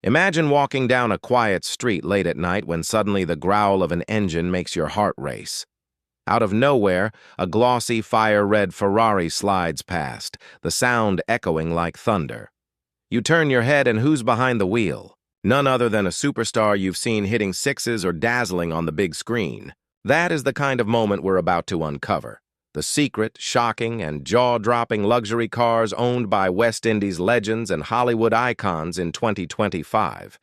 Imagine walking down a quiet street late at night when suddenly the growl of an engine makes your heart race. Out of nowhere, a glossy fire-red Ferrari slides past, the sound echoing like thunder. You turn your head and who's behind the wheel? None other than a superstar you've seen hitting sixes or dazzling on the big screen. That is the kind of moment we're about to uncover. The secret, shocking, and jaw-dropping luxury cars owned by West Indies legends and Hollywood icons in 2025.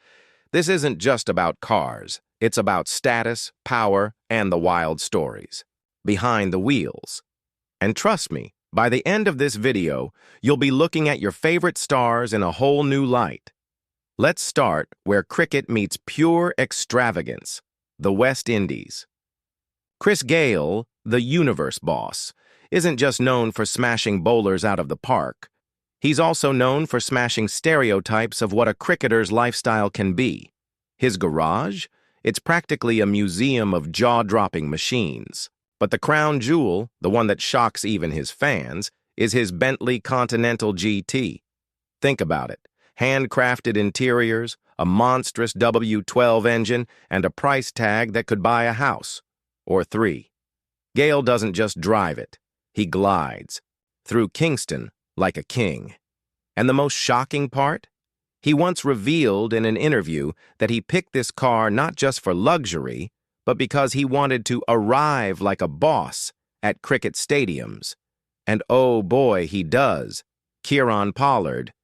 This isn't just about cars. It's about status, power, and the wild stories behind the wheels. And trust me, by the end of this video, you'll be looking at your favorite stars in a whole new light. Let's start where cricket meets pure extravagance, the West Indies. Chris Gayle, the universe boss, isn't just known for smashing bowlers out of the park. He's also known for smashing stereotypes of what a cricketer's lifestyle can be. His garage? It's practically a museum of jaw-dropping machines. But the crown jewel, the one that shocks even his fans, is his Bentley Continental GT. Think about it. Handcrafted interiors, a monstrous W12 engine, and a price tag that could buy a house. Or three. Gayle doesn't just drive it. He glides through Kingston like a king. And the most shocking part? He once revealed in an interview that he picked this car not just for luxury, but because he wanted to arrive like a boss at cricket stadiums. And oh boy, he does. Kieran Pollard,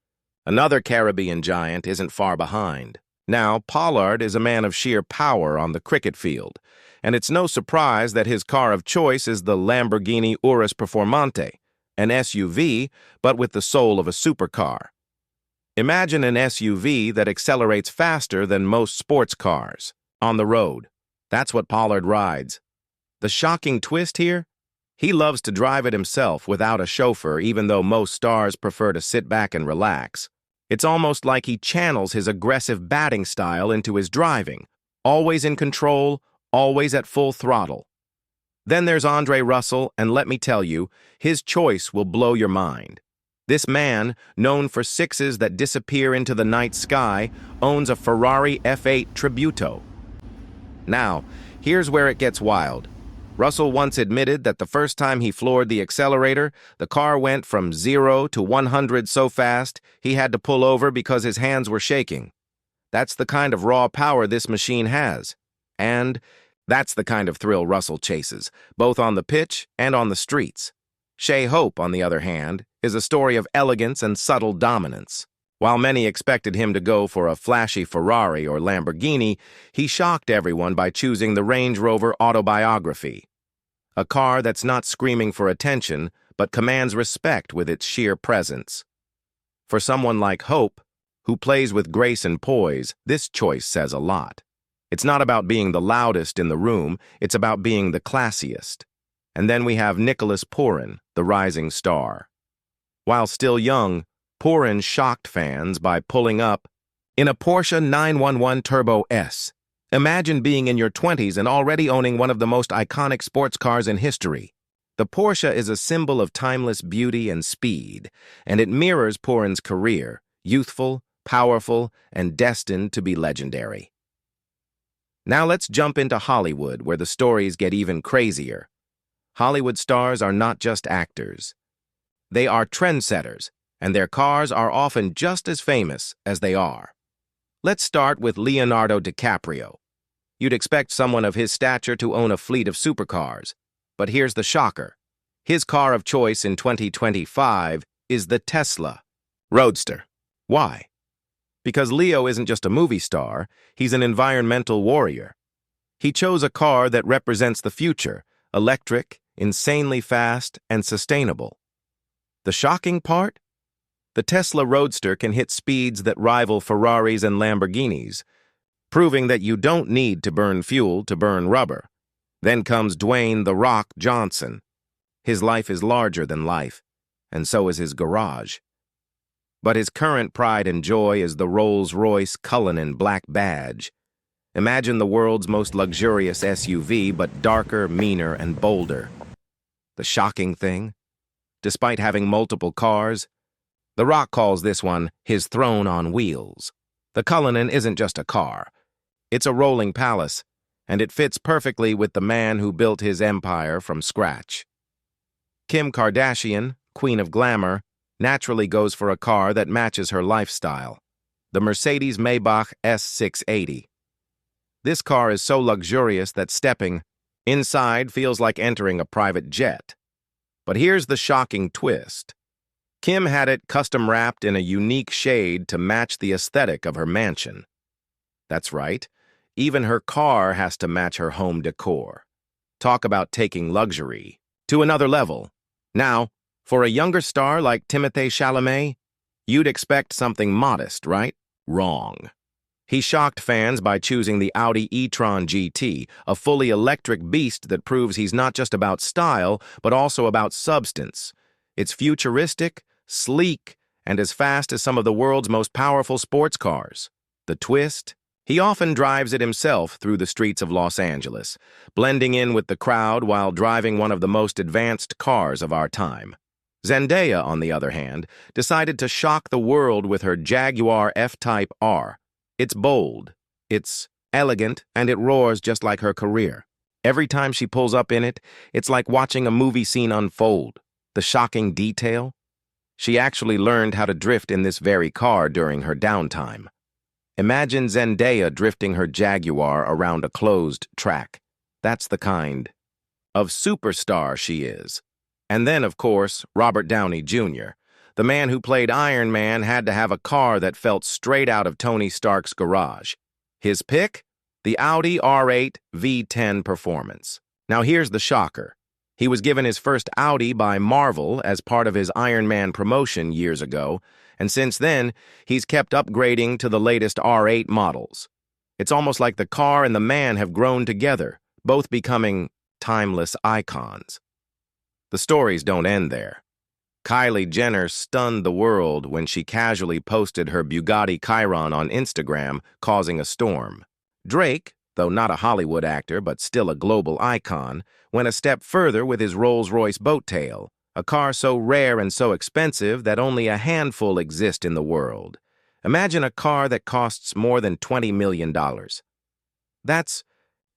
another Caribbean giant, isn't far behind. Now, Pollard is a man of sheer power on the cricket field, and it's no surprise that his car of choice is the Lamborghini Urus Performante, an SUV, but with the soul of a supercar. Imagine an SUV that accelerates faster than most sports cars on the road. That's what Pollard rides. The shocking twist here? He loves to drive it himself without a chauffeur, even though most stars prefer to sit back and relax. It's almost like he channels his aggressive batting style into his driving, always in control, always at full throttle. Then there's Andre Russell, and let me tell you, his choice will blow your mind. This man, known for sixes that disappear into the night sky, owns a Ferrari F8 Tributo. Now, here's where it gets wild. Russell once admitted that the first time he floored the accelerator, the car went from 0 to 100 so fast he had to pull over because his hands were shaking. That's the kind of raw power this machine has. And that's the kind of thrill Russell chases, both on the pitch and on the streets. Shea Hope, on the other hand, is a story of elegance and subtle dominance. While many expected him to go for a flashy Ferrari or Lamborghini, he shocked everyone by choosing the Range Rover Autobiography, a car that's not screaming for attention, but commands respect with its sheer presence. For someone like Hope, who plays with grace and poise, this choice says a lot. It's not about being the loudest in the room, it's about being the classiest. And then we have Nicholas Pourin, the rising star. While still young, Pourin shocked fans by pulling up in a Porsche 911 Turbo S. Imagine being in your 20s and already owning one of the most iconic sports cars in history. The Porsche is a symbol of timeless beauty and speed, and it mirrors Pourin's career, youthful, powerful, and destined to be legendary. Now let's jump into Hollywood, where the stories get even crazier. Hollywood stars are not just actors. They are trendsetters, and their cars are often just as famous as they are. Let's start with Leonardo DiCaprio. You'd expect someone of his stature to own a fleet of supercars, but here's the shocker. His car of choice in 2025 is the Tesla Roadster. Why? Because Leo isn't just a movie star, he's an environmental warrior. He chose a car that represents the future, electric, insanely fast, and sustainable. The shocking part? The Tesla Roadster can hit speeds that rival Ferraris and Lamborghinis, proving that you don't need to burn fuel to burn rubber. Then comes Dwayne "The Rock" Johnson. His life is larger than life, and so is his garage. But his current pride and joy is the Rolls Royce Cullinan Black Badge. Imagine the world's most luxurious SUV, but darker, meaner, and bolder. The shocking thing? Despite having multiple cars, The Rock calls this one his throne on wheels. The Cullinan isn't just a car. It's a rolling palace, and it fits perfectly with the man who built his empire from scratch. Kim Kardashian, queen of glamour, naturally goes for a car that matches her lifestyle, the Mercedes-Maybach S680. This car is so luxurious that stepping inside feels like entering a private jet. But here's the shocking twist. Kim had it custom-wrapped in a unique shade to match the aesthetic of her mansion. That's right, even her car has to match her home decor. Talk about taking luxury to another level. Now, for a younger star like Timothée Chalamet, you'd expect something modest, right? Wrong. He shocked fans by choosing the Audi e-tron GT, a fully electric beast that proves he's not just about style, but also about substance. It's futuristic, sleek, and as fast as some of the world's most powerful sports cars. The twist? He often drives it himself through the streets of Los Angeles, blending in with the crowd while driving one of the most advanced cars of our time. Zendaya, on the other hand, decided to shock the world with her Jaguar F-Type R. It's bold, it's elegant, and it roars just like her career. Every time she pulls up in it, it's like watching a movie scene unfold. The shocking detail? She actually learned how to drift in this very car during her downtime. Imagine Zendaya drifting her Jaguar around a closed track. That's the kind of superstar she is. And then, of course, Robert Downey Jr., the man who played Iron Man, had to have a car that felt straight out of Tony Stark's garage. His pick? The Audi R8 V10 Performance. Now here's the shocker. He was given his first Audi by Marvel as part of his Iron Man promotion years ago, and since then, he's kept upgrading to the latest R8 models. It's almost like the car and the man have grown together, both becoming timeless icons. The stories don't end there. Kylie Jenner stunned the world when she casually posted her Bugatti Chiron on Instagram, causing a storm. Drake, though not a Hollywood actor but still a global icon, went a step further with his Rolls Royce boat tail, a car so rare and so expensive that only a handful exist in the world. Imagine a car that costs more than $20 million. That's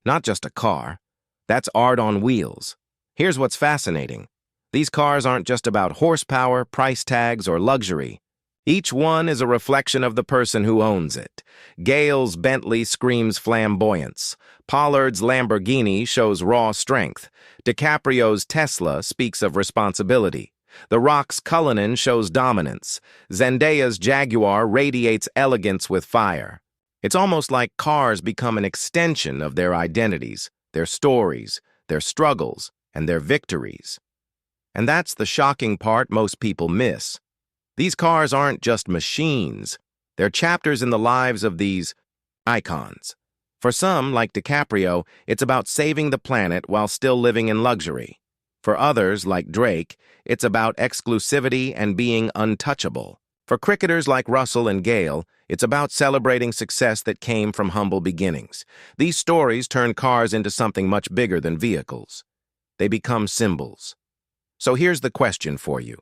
not just a car. That's art on wheels. Here's what's fascinating. These cars aren't just about horsepower, price tags, or luxury. Each one is a reflection of the person who owns it. Gale's Bentley screams flamboyance. Pollard's Lamborghini shows raw strength. DiCaprio's Tesla speaks of responsibility. The Rock's Cullinan shows dominance. Zendaya's Jaguar radiates elegance with fire. It's almost like cars become an extension of their identities, their stories, their struggles, and their victories. And that's the shocking part most people miss. These cars aren't just machines. They're chapters in the lives of these icons. For some, like DiCaprio, it's about saving the planet while still living in luxury. For others, like Drake, it's about exclusivity and being untouchable. For cricketers like Russell and Gale, it's about celebrating success that came from humble beginnings. These stories turn cars into something much bigger than vehicles. They become symbols. So here's the question for you.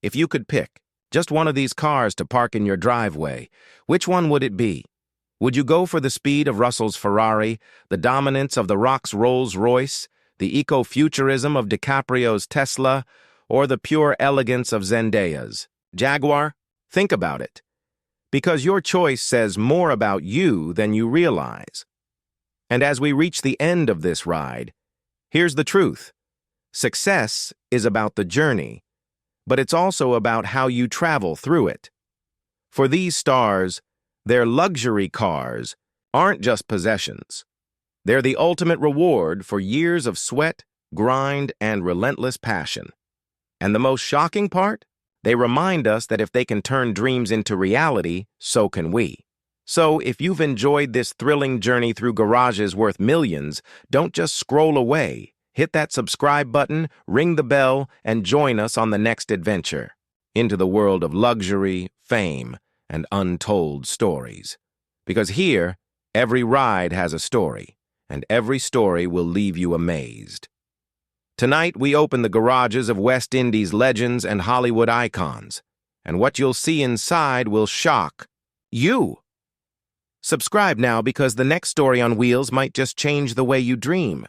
If you could pick just one of these cars to park in your driveway, which one would it be? Would you go for the speed of Russell's Ferrari, the dominance of The Rock's Rolls Royce, the eco-futurism of DiCaprio's Tesla, or the pure elegance of Zendaya's Jaguar? Think about it. Because your choice says more about you than you realize. And as we reach the end of this ride, here's the truth. Success is about the journey, but it's also about how you travel through it. For these stars, their luxury cars aren't just possessions. They're the ultimate reward for years of sweat, grind, and relentless passion. And the most shocking part? They remind us that if they can turn dreams into reality, so can we. So if you've enjoyed this thrilling journey through garages worth millions, don't just scroll away. Hit that subscribe button, ring the bell, and join us on the next adventure into the world of luxury, fame, and untold stories. Because here, every ride has a story, and every story will leave you amazed. Tonight, we open the garages of West Indies legends and Hollywood icons, and what you'll see inside will shock you. Subscribe now because the next story on Wheels might just change the way you dream.